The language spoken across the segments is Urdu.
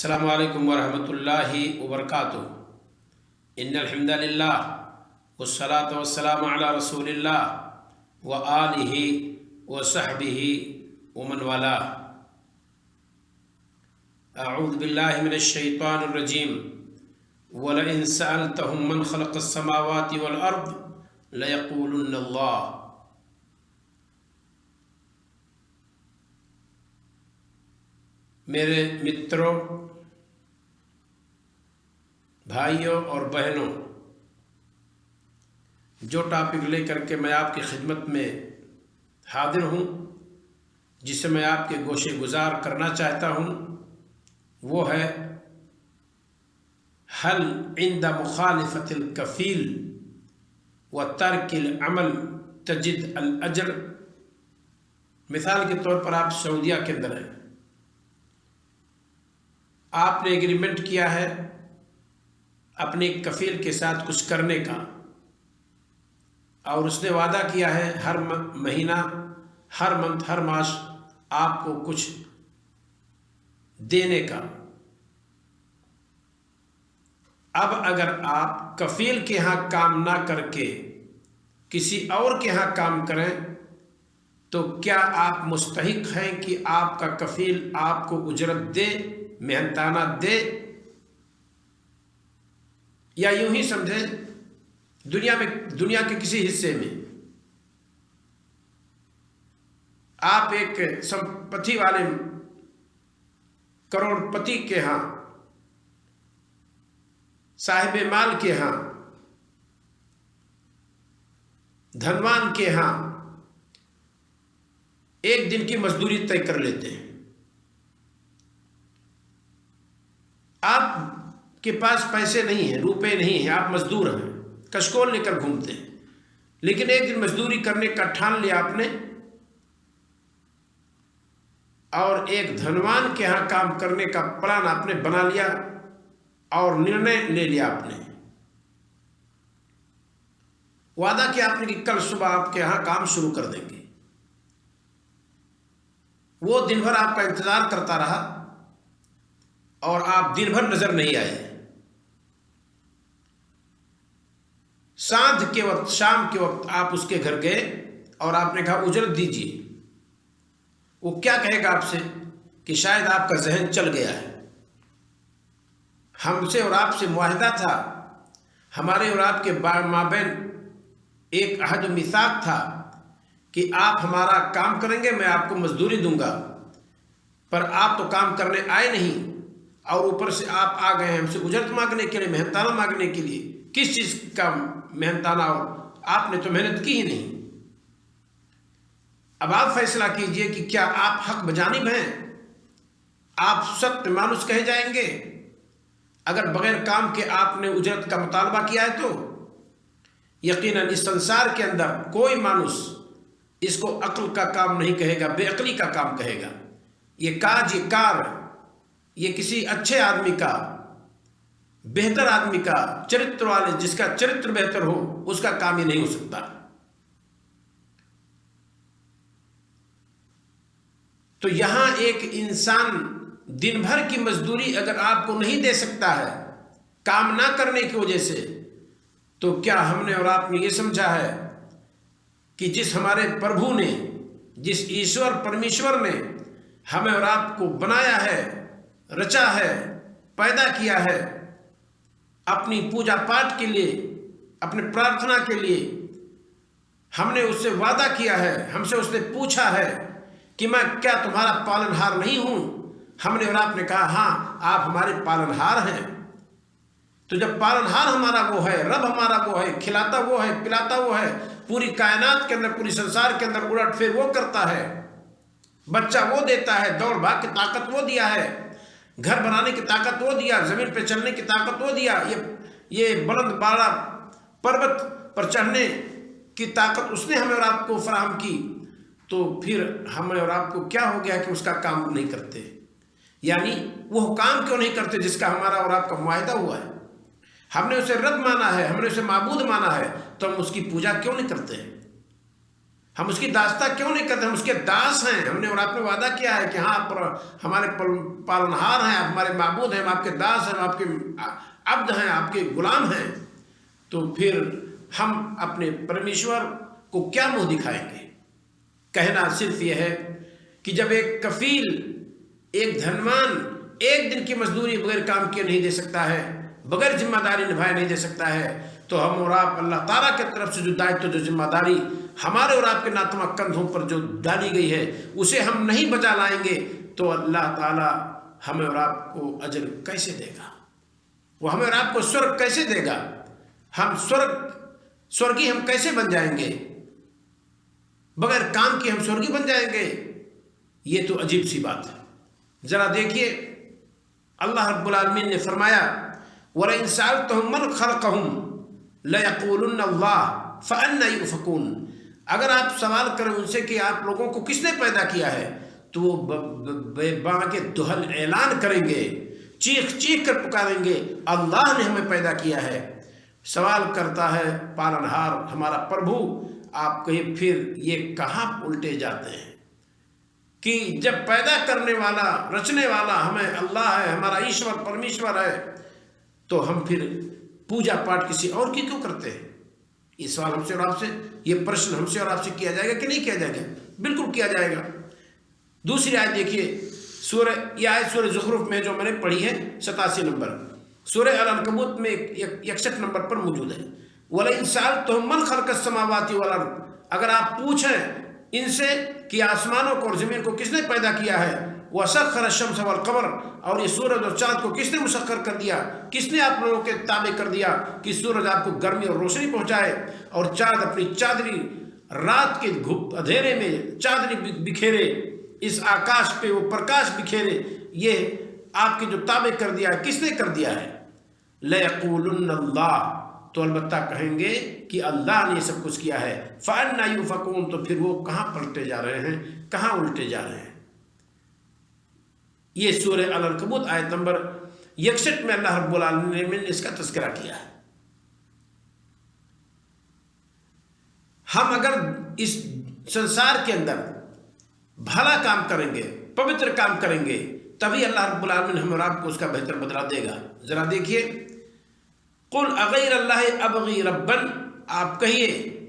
السلام علیکم ورحمۃ اللہ وبرکاتہ۔ ان الحمد للہ والصلاة والسلام علی رسول اللہ وآلہ وصحبہ ومن والاه۔ اعوذ باللہ من الشیطان الرجیم۔ وَلَئِن سَأَلْتَهُم مَّنْ خَلَقَ السَّمَاوَاتِ وَالْأَرْضَ لَيَقُولُنَّ اللَّهُ۔ میرے متروں، بھائیوں اور بہنوں، جو ٹاپک لے کر کے میں آپ کی خدمت میں حاضر ہوں، جسے میں آپ کے گوشے گزار کرنا چاہتا ہوں، وہ ہے هل عند مخالفة الكفیل وترک العمل تجد الاجر۔ مثال کے طور پر آپ سعودیہ کے اندر ہیں، آپ نے ایگریمنٹ کیا ہے اپنے کفیل کے ساتھ کچھ کرنے کا، اور اس نے وعدہ کیا ہے ہر مہینہ، ہر منتھ، ہر ماس آپ کو کچھ دینے کا۔ اب اگر آپ کفیل کے ہاں کام نہ کر کے کسی اور کے ہاں کام کریں تو کیا آپ مستحق ہیں کہ آپ کا کفیل آپ کو اجرت دے، محنتانہ دے؟ یا یوں ہی سمجھیں دنیا کے کسی حصے میں آپ ایک سمپتی والے کروڑ پتی کے ہاں، صاحب مال کے ہاں، دھنوان کے ہاں ایک دن کی مزدوری طے کر لیتے ہیں۔ آپ کے پاس پیسے نہیں ہیں، روپے نہیں ہیں، آپ مزدور ہیں، کشکول لے کر گھومتے ہیں، لیکن ایک دن مزدوری کرنے کا ٹھان لیا آپ نے، اور ایک دھنوان کے ہاں کام کرنے کا پلان آپ نے بنا لیا اور نرنے لے لیا۔ آپ نے وعدہ کیا آپ نے کہ کل صبح آپ کے ہاں کام شروع کر دیں گے۔ وہ دن بھر آپ کا انتظار کرتا رہا اور آپ دن بھر نظر نہیں آئے۔ ساندھ کے وقت، شام کے وقت آپ اس کے گھر گئے اور آپ نے کہا اجرت دیجیے۔ وہ کیا کہے گا آپ سے کہ شاید آپ کا ذہن چل گیا ہے، ہم سے اور آپ سے معاہدہ تھا، ہمارے اور آپ کے مابین ایک عہد و میثاق تھا کہ آپ ہمارا کام کریں گے، میں آپ کو مزدوری دوں گا، پر آپ تو کام کرنے آئے نہیں، اور اوپر سے آپ آ گئے ہیں ہم سے اجرت مانگنے کے لیے، محنتانہ مانگنے کے لیے۔ کس چیز کا محنتانہ؟ آپ نے تو محنت کی ہی نہیں۔ اب آپ فیصلہ کیجئے کہ کیا آپ حق بجانب ہیں، آپ سخت مانوس کہے جائیں گے اگر بغیر کام کے آپ نے اجرت کا مطالبہ کیا ہے؟ تو یقیناً اس سنسار کے اندر کوئی مانوس اس کو عقل کا کام نہیں کہے گا، بے عقلی کا کام کہے گا۔ یہ کاج، یہ کار، یہ کسی اچھے آدمی کا، بہتر آدمی کا، چرتر والے، جس کا چرتر بہتر ہو، اس کا کام ہی نہیں ہو سکتا۔ تو یہاں ایک انسان دن بھر کی مزدوری اگر آپ کو نہیں دے سکتا ہے کام نہ کرنے کی وجہ سے، تو کیا ہم نے اور آپ نے یہ سمجھا ہے کہ جس ہمارے پربھو نے، جس ایشور پرمیشور نے ہمیں اور آپ کو بنایا ہے، رچا ہے، پیدا کیا ہے، اپنی پوجا پاٹ کے لیے، اپنے پرارتھنا کے لیے، ہم نے اس سے وعدہ کیا ہے، ہم سے اس نے پوچھا ہے کہ میں کیا تمہارا پالن ہار نہیں ہوں؟ ہم نے اور آپ نے کہا ہاں، آپ ہمارے پالن ہار ہیں۔ تو جب پالن ہار ہمارا وہ ہے، رب ہمارا وہ ہے، کھلاتا وہ ہے، پلاتا وہ ہے، پوری کائنات کے اندر، پوری سنسار کے اندر الٹ پھر وہ کرتا ہے، بچہ وہ دیتا ہے، دوڑ بھاگ کی طاقت وہ دیا ہے، گھر بنانے کی طاقت وہ دیا، زمین پہ چلنے کی طاقت وہ دیا، یہ بلند بالا پروت پر چڑھنے کی طاقت اس نے ہمیں اور آپ کو فراہم کی۔ تو پھر ہمیں اور آپ کو کیا ہو گیا کہ اس کا کام نہیں کرتے؟ یعنی وہ کام کیوں نہیں کرتے جس کا ہمارا اور آپ کا معاہدہ ہوا ہے؟ ہم نے اسے رب مانا ہے، ہم نے اسے معبود مانا ہے، تو ہم اس کی پوجا کیوں نہیں کرتے ہیں؟ ہم اس کی داستہ کیوں نہیں کرتے؟ ہم اس کے داس ہیں. ہم نے اور آپ نے وعدہ کیا ہے کہ ہاں آپ ہمارے پالنہار ہیں، آپ ہمارے معبود ہیں، ہم آپ کے داس ہیں، ہم آپ کے عبد ہیں، آپ کے غلام ہیں. تو پھر ہم اپنے پرمیشور کو کیا منہ دکھائیں گے؟ کہنا صرف یہ ہے کہ جب ایک کفیل، ایک دھنوان ایک دن کی مزدوری بغیر کام کیے نہیں دے سکتا ہے، بغیر ذمہ داری نبھائے نہیں دے سکتا ہے، تو ہم اور آپ اللہ تعالیٰ کی طرف سے جو دائتو، جو ذمہ داری ہمارے اور آپ کے ناتمہ کندھوں پر جو ڈالی گئی ہے، اسے ہم نہیں بجا لائیں گے تو اللہ تعالیٰ ہمیں اور آپ کو اجر کیسے دے گا؟ وہ ہمیں اور آپ کو سورگ کیسے دے گا؟ ہم سورگی ہم کیسے بن جائیں گے؟ بغیر کام کے ہم سورگی بن جائیں گے؟ یہ تو عجیب سی بات ہے. ذرا دیکھیے اللہ رب العالمین نے فرمایا وَلَئِن سَأَلْتَهُم مَّنْ خَلَقَهُمْ لَيَقُولُنَّ اللَّهُ فَأَنَّىٰ يُؤْفَكُونَ. اگر آپ سوال کریں ان سے کہ آپ لوگوں کو کس نے پیدا کیا ہے، تو وہ باغ دہل اعلان کریں گے، چیخ چیخ کر پکاریں گے اللہ نے ہمیں پیدا کیا ہے. سوال کرتا ہے پالنہار ہمارا پربھو، آپ کہیں پھر یہ کہاں الٹے جاتے ہیں کہ جب پیدا کرنے والا، رچنے والا ہمیں اللہ ہے، ہمارا ایشور پرمیشور ہے، تو ہم پھر پوجا پاٹ کسی اور کی کیوں کرتے ہیں؟ یہ سوال ہم سے اور آپ سے، یہ پرشن ہم سے اور آپ سے کیا جائے گا کہ نہیں کیا جائے گا؟ بالکل کیا جائے گا. دوسری آیت دیکھیے، یہ آیت سورہ زخرف میں جو میں نے پڑھی ہے 87 نمبر، سورہ العنکبوت میں 61 نمبر پر موجود ہے. وَلَئِن سَأَلْتَهُم مَّنْ خَلَقَ السَّمَاوَاتِ وَالْأَرْضِ. اگر آپ پوچھیں ان سے کہ آسمانوں کو اور زمین کو کس نے پیدا کیا ہے، وَسَخَّرَ الشَّمْسَ وَالْقَمَرَ، اور یہ سورج اور چاند کو کس نے مسخر کر دیا، کس نے آپ لوگوں کے تابع کر دیا کہ سورج آپ کو گرمی اور روشنی پہنچائے اور چاند اپنی چادری رات کے اندھیرے میں چادری بکھیرے، اس آکاش پہ وہ پرکاش بکھیرے، یہ آپ کے جو تابع کر دیا ہے، کس نے کر دیا ہے؟ لَيَقُولُنَّ اللَّهُ، تو البتہ کہیں گے کہ اللہ نے یہ سب کچھ کیا ہے. فَأَنَّىٰ يُؤْفَكُونَ، تو پھر وہ کہاں پلٹے جا رہے ہیں، کہاں الٹے جا رہے ہیں؟ یہ سورہ العنکبوت آیت نمبر 61 میں اللہ رب العالمین نے اس کا تذکرہ کیا ہے. ہم اگر اس سنسار کے اندر بھلا کام کریں گے، پوتر کام کریں گے، تبھی اللہ رب العالمین ہم اور آپ کو اس کا بہتر بدلہ دے گا. ذرا دیکھیے، قُلْ أَغَيْرَ اللَّهِ أَبْغِي رَبًّا، آپ کہیے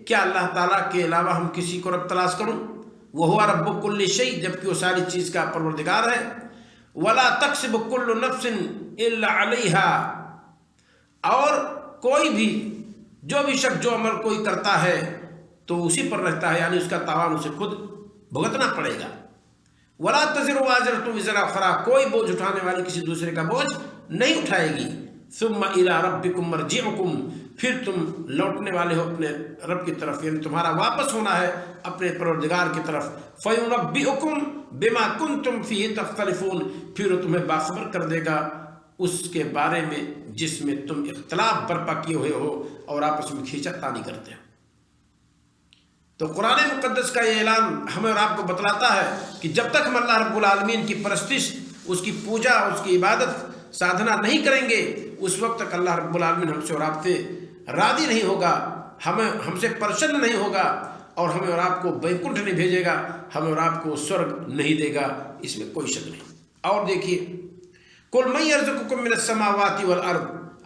کیا اللہ تعالیٰ کے علاوہ ہم کسی کو رب تلاش کروں؟ وَهُوَ رَبُّ كُلِّ شَيْءٍ، جبکہ وہ ساری چیز کا پروردگار ہے. وَلَا تَكْسِبُ كُلُّ نَفْسٍ إِلَّا عَلَيْهَا، اور کوئی بھی، جو بھی شخص جو عمل کوئی کرتا ہے تو اسی پر رہتا ہے، یعنی اس کا تاوان اسے خود بھگتنا پڑے گا. وَلَا تَزِرُ وَازِرَةٌ وِزْرَ أُخْرَىٰ، کوئی بوجھ اٹھانے والی کسی دوسرے کا بوجھ نہیں اٹھائے گی. ثُمَّ إِلَىٰ رَبِّكُمْ مَرْجِعُكُمْ، پھر تم لوٹنے والے ہو اپنے رب کی طرف، یعنی تمہارا واپس ہونا ہے اپنے پروردگار کی طرف. فَيُنَبِّئُكُمْ بِمَا كُنْتُمْ فِيهِ تَخْتَلِفُونَ، پھر وہ تمہیں باخبر کر دے گا اس کے بارے میں جس میں تم اختلاف برپا کیے ہوئے ہو اور آپس میں کھینچا تانی کرتے ہو. تو قرآن مقدس کا یہ اعلان ہمیں اور آپ کو بتلاتا ہے کہ جب تک ہم اللہ رب العالمین کی پرستش، اس کی پوجا، اس کی عبادت سادھنا نہیں کریں گے، اس وقت تک اللہ رب العالمین ہم سے اور آپ سے راضی نہیں ہوگا، ہم سے پرسن نہیں ہوگا، اور ہمیں اور آپ کو بیکنٹھ نہیں بھیجے گا، ہمیں اور آپ کو سورگ نہیں دے گا، اس میں کوئی شک نہیں. اور دیکھیے، قُلْ مَن يَرْزُقُكُم مِّنَ السَّمَاوَاتِ وَالْأَرْضِ،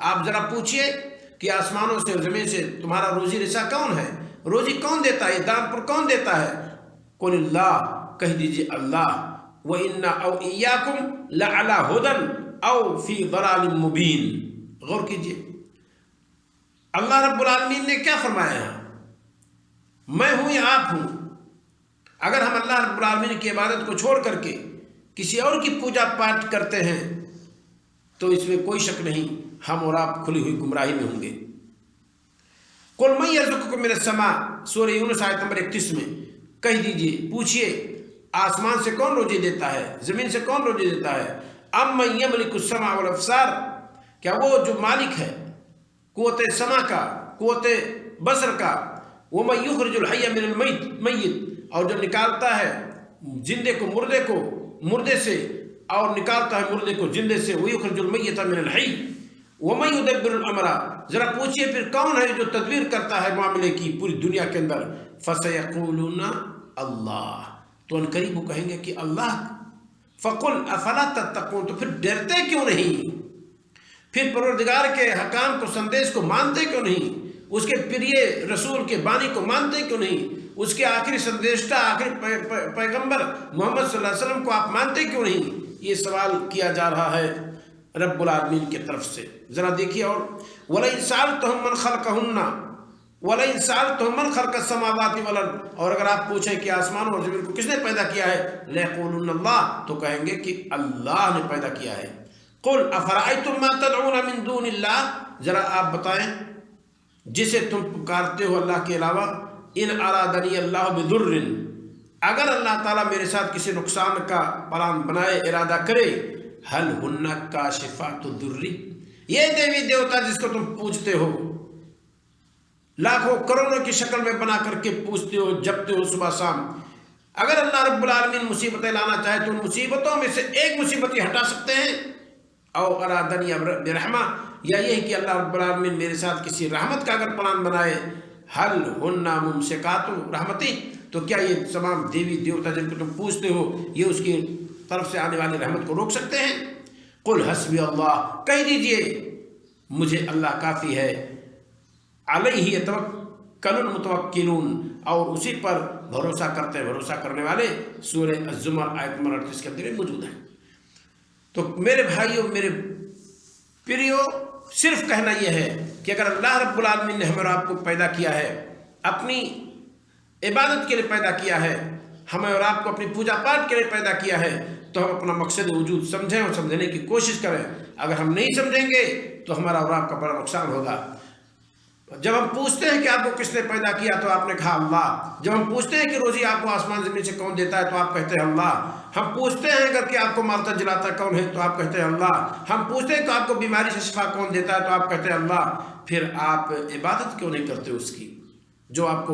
آپ ذرا پوچھئے کہ آسمانوں سے اور زمین سے تمہارا روزی رسا کون ہے؟ روزی کون دیتا ہے؟ یہ دان پر کون دیتا ہے؟ قُلِ اللَّهُ، کہہ دیجئے اللہ. وَإِنَّا أَوْ إِيَّاكُمْ لَعَلَىٰ هُدًى أَوْ فِي ضَلَالٍ مُّبِينٍ. غور کیجئے، اللہ رب العالمین نے کیا فرمایا ہے؟ میں ہوں یا آپ ہوں، اگر ہم اللہ رب العالمین کی عبادت کو چھوڑ کر کے کسی اور کی پوجا پاٹ کرتے ہیں تو اس میں کوئی شک نہیں ہم اور آپ کھلی ہوئی گمراہی میں ہوں گے. قُلْ مَن يَرْزُقُكُم مِّنَ السَّمَاءِ، سورہ یونس آیت نمبر 31 میں کہہ دیجئے، پوچھئے آسمان سے کون روزی دیتا ہے، زمین سے کون روزی دیتا ہے؟ أَمَّن يَمْلِكُ السَّمْعَ وَالْأَبْصَارَ، کیا وہ جو مالک ہے قوت سمع کا، قوت بصر کا، وَمَن يُخْرِجُ الْحَيَّ مِنَ الْمَيِّتِ، اور جو نکالتا ہے زندے کو مردے سے، اور نکالتا ہے مردے کو زندے سے، وَيُخْرِجُ الْمَيِّتَ مِنَ الْحَيِّ، وَمَن يُدَبِّرُ الْأَمْرَ، ذرا پوچھئے پھر کون ہے جو تدبیر کرتا ہے معاملے کی پوری دنیا کے اندر؟ فَسَيَقُولُونَ اللَّهُ، تو ان قریب وہ کہیں گے کہ اللہ۔ فَقُلْ أَفَلَا تَتَّقُونَ، تو پھر ڈرتے کیوں نہیں؟ پھر پروردگار کے حکام کو، سندیش کو مانتے کیوں نہیں؟ اس کے پریے رسول کے بانی کو مانتے کیوں نہیں؟ اس کے آخری سندیشتہ، آخری پیغمبر محمد صلی اللہ علیہ وسلم کو آپ مانتے کیوں نہیں؟ یہ سوال کیا جا رہا ہے رب العالمین کی طرف سے۔ ذرا دیکھیے، اور وَلَئِن سَأَلْتَهُم مَّنْ خَلَقَهُنَّ وَلَئِن سَأَلْتَهُم مَّنْ خَلَقَ السَّمَاوَاتِ وَالْأَرْضِ، اور اگر آپ پوچھیں کہ آسمان اور زمین کو کس نے پیدا کیا ہے، لَيَقُولُنَّ اللَّهُ، تو کہیں گے کہ اللہ نے پیدا کیا ہے۔ قُلْ أَفَرَأَيْتُم مَّا تَدْعُونَ مِن دُونِ اللَّهِ، ذرا آپ بتائیں جسے تم پکارتے ہو اللہ کے علاوہ، ان ارادنی اللہ بضر، اگر اللہ تعالیٰ میرے ساتھ کسی نقصان کا پلان بنائے، ارادہ کرے، حل ہن کاشفات الضر، یہ دیوی دیوتا جس کو تم پوجتے ہو، لاکھوں کروڑوں کی شکل میں بنا کر کے پوجتے ہو، جپتے ہو صبح شام، اگر اللہ رب العالمین مصیبتیں لانا چاہے تو ان مصیبتوں میں سے ایک مصیبت ہٹا سکتے ہیں، او ارادنی برحمہ، یا یہ کہ اللہ رب العالمین میرے ساتھ کسی رحمت کا اگر پلان بنائے، حل ہن ممسکات رحمتی، تو کیا یہ تمام دیوی دیوتا جن کو تم پوجتے ہو یہ اس کی طرف سے آنے والی رحمت کو روک سکتے ہیں؟ قل حسبی اللہ، کہہ دیجئے مجھے اللہ کافی ہے، علیہ یتوکل المتوکلون، اور اسی پر بھروسہ کرتے ہیں بھروسہ کرنے والے۔ سورہ الزمر آیت نمبر 38 کے اندر موجود ہے۔ تو میرے بھائیوں، میرے پیریو، صرف کہنا یہ ہے کہ اگر اللہ رب العالمین نے ہمیں اور آپ کو پیدا کیا ہے، اپنی عبادت کے لیے پیدا کیا ہے، ہمیں اور آپ کو اپنی پوجا پاٹ کے لیے پیدا کیا ہے، تو ہم اپنا مقصد وجود سمجھیں اور سمجھنے کی کوشش کریں۔ اگر ہم نہیں سمجھیں گے تو ہمارا اور آپ کا بڑا نقصان ہوگا۔ جب ہم پوچھتے ہیں کہ آپ کو کس نے پیدا کیا تو آپ نے کہا اللہ۔ جب ہم پوچھتے ہیں کہ روزی آپ کو آسمان زمین سے کون دیتا ہے تو آپ کہتے ہیں اللہ۔ ہم پوچھتے ہیں اگر کہ آپ کو مارتا جلاتا کون ہے تو آپ کہتے ہیں اللہ۔ ہم پوچھتے ہیں کہ آپ کو بیماری سے شفا کون دیتا ہے تو آپ کہتے ہیں اللہ۔ پھر آپ عبادت کیوں نہیں کرتے اس کی، جو آپ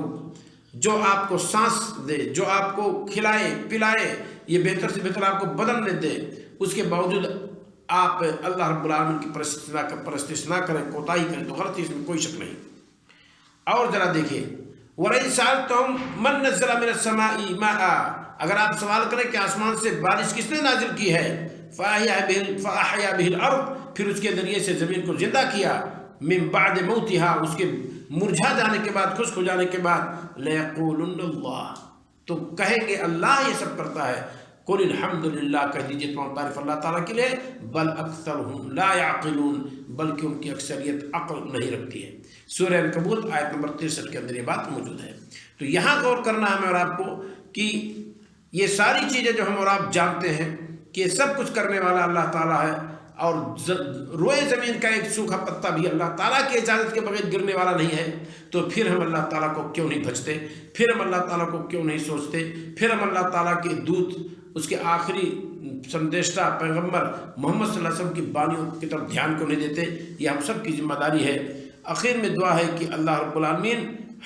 کو سانس دے، جو آپ کو کھلائے پلائے، یہ بہتر سے بہتر آپ کو بدن میں دے، اس کے باوجود آپ اللہ رب العالمین کی پرستش نہ کریں، کوتاہی کریں، تو غلطی، اس میں کوئی شک نہیں۔ اور ذرا دیکھیے، وَلَئِن سَأَلْتُهُم مَّن نَّزَّلَ مِنَ السَّمَاءِ مَاءً، اگر آپ سوال کریں کہ آسمان سے بارش کس نے نازل کی ہے، فَأَحْيَا بِهِ الْأَرْضَ، پھر اس کے ذریعے سے زمین کو زندہ کیا، مِن بَعْدِ مَوْتِهَا، اس کے مرجھا جانے کے بعد، خشک ہو جانے کے بعد، لَيَقُولُنَّ اللَّهُ، تو کہیں گے اللہ یہ سب کرتا ہے۔ قُلِ الْحَمْدُ لِلَّهِ، کہہ دیجئے تمام تعریف اللہ تعالیٰ کے لیے، بل اکثرهم لا يعقلون، بلکہ ان کی اکثریت عقل نہیں رکھتی ہے۔ سورہ عنکبوت آیت نمبر 63 کے اندر یہ بات موجود ہے۔ تو یہاں غور کرنا ہمیں اور آپ کو کہ یہ ساری چیزیں جو ہم اور آپ جانتے ہیں کہ سب کچھ کرنے والا اللہ تعالیٰ ہے، اور روئے زمین کا ایک سوکھا پتا بھی اللہ تعالیٰ کی اجازت کے بغیر گرنے والا نہیں ہے، تو پھر ہم اللہ تعالیٰ کو کیوں نہیں بھجتے، پھر ہم اللہ تعالیٰ کو کیوں نہیں سوچتے، پھر ہم اللہ تعالیٰ کے دودھ، اس کے آخری سندیشتہ پیغمبر محمد صلی اللہ علیہ وسلم کی بانیوں کی طرف دھیان کو نہیں دیتے؟ یہ ہم سب کی ذمہ داری ہے۔ آخر میں دعا ہے کہ اللہ رب العالمین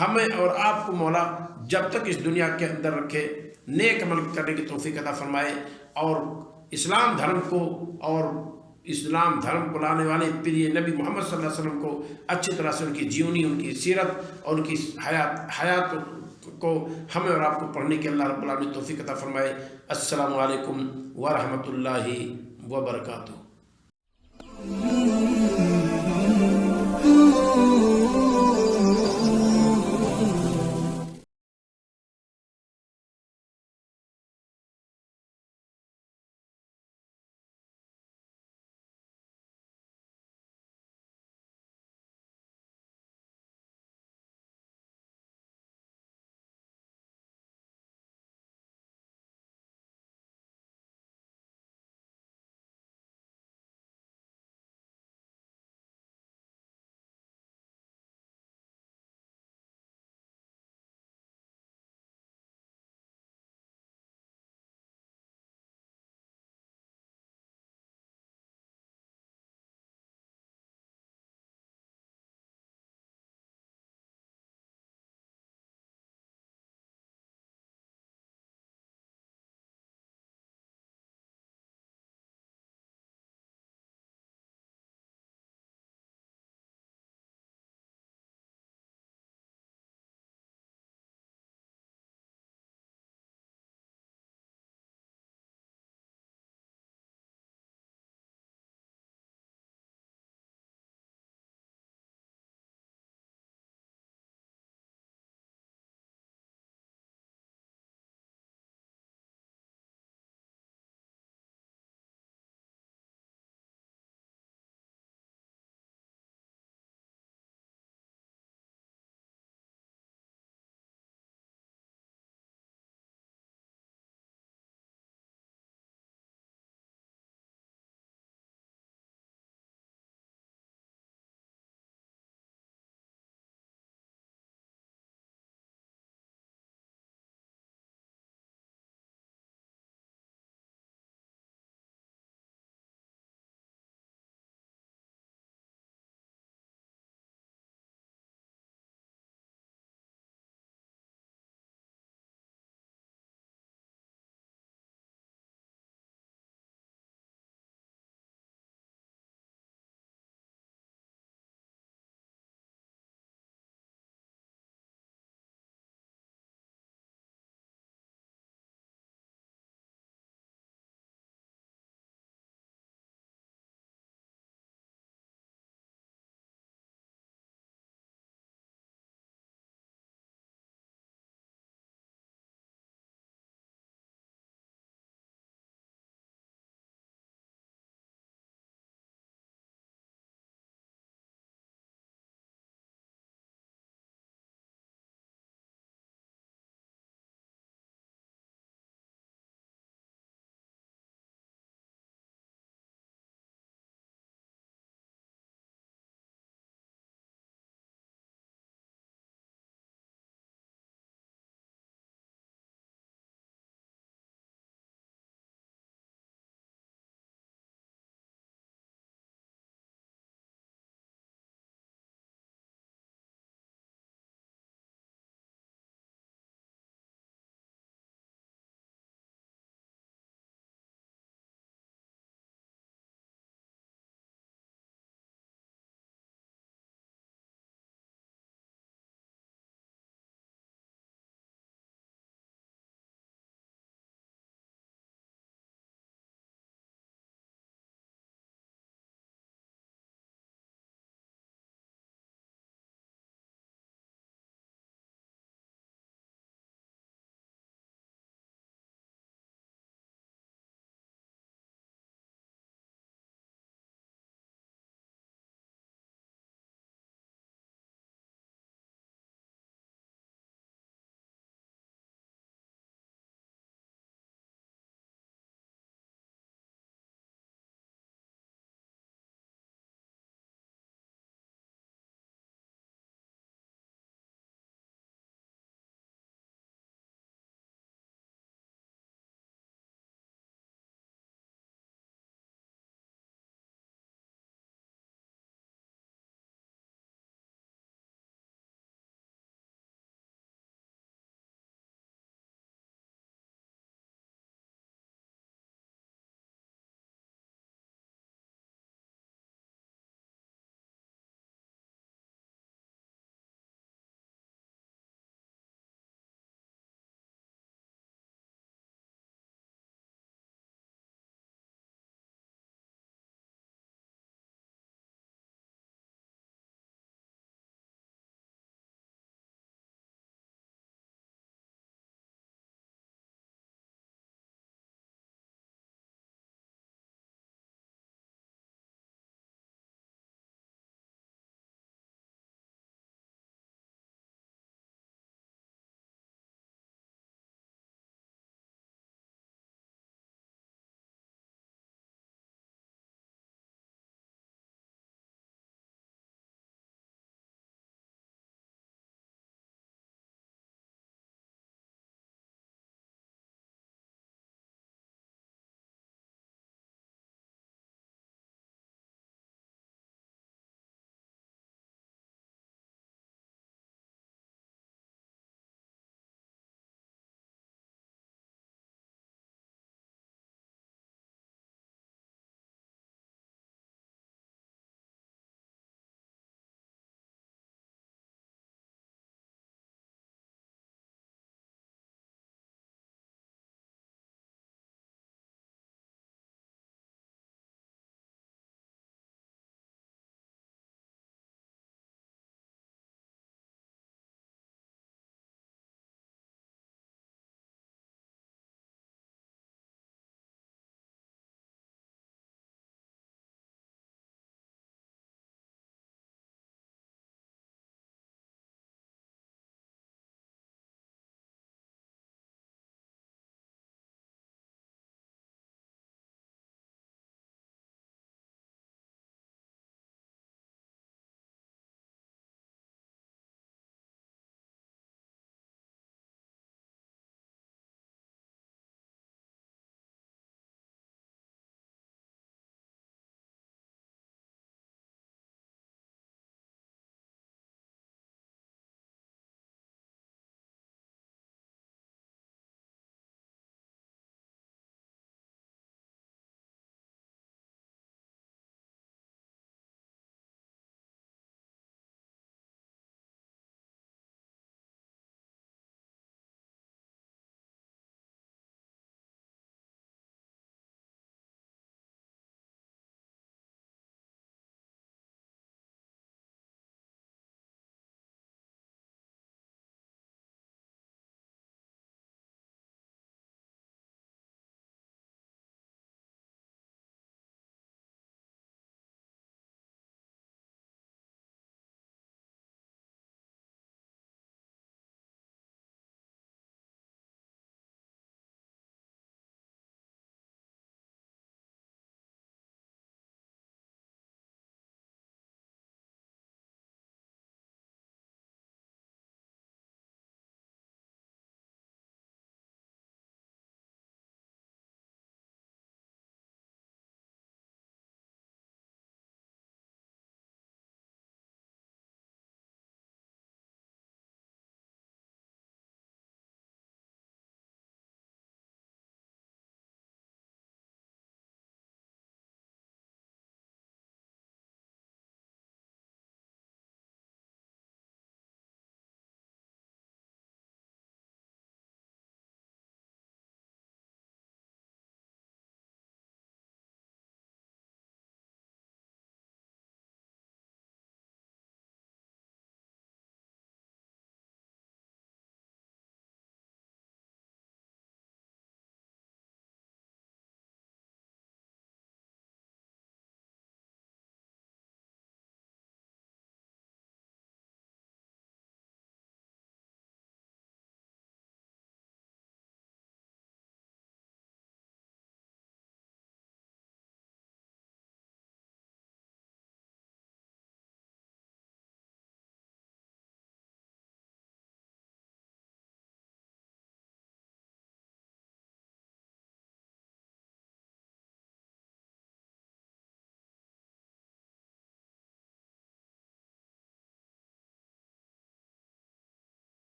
ہمیں اور آپ کو مولا جب تک اس دنیا کے اندر رکھے، نیک عمل کرنے کی توفیق عطا فرمائے، اور اسلام دھرم کو اور اسلام دھرم کو لانے والے پیر نبی محمد صلی اللہ علیہ وسلم کو اچھی طرح سے ان کی جیونی، ان کی سیرت اور ان کی حیات کو ہمیں اور آپ کو پڑھنے کے اللہ رب العالمین توفیق عطا فرمائے۔ السلام علیکم ورحمۃ اللہ وبرکاتہ۔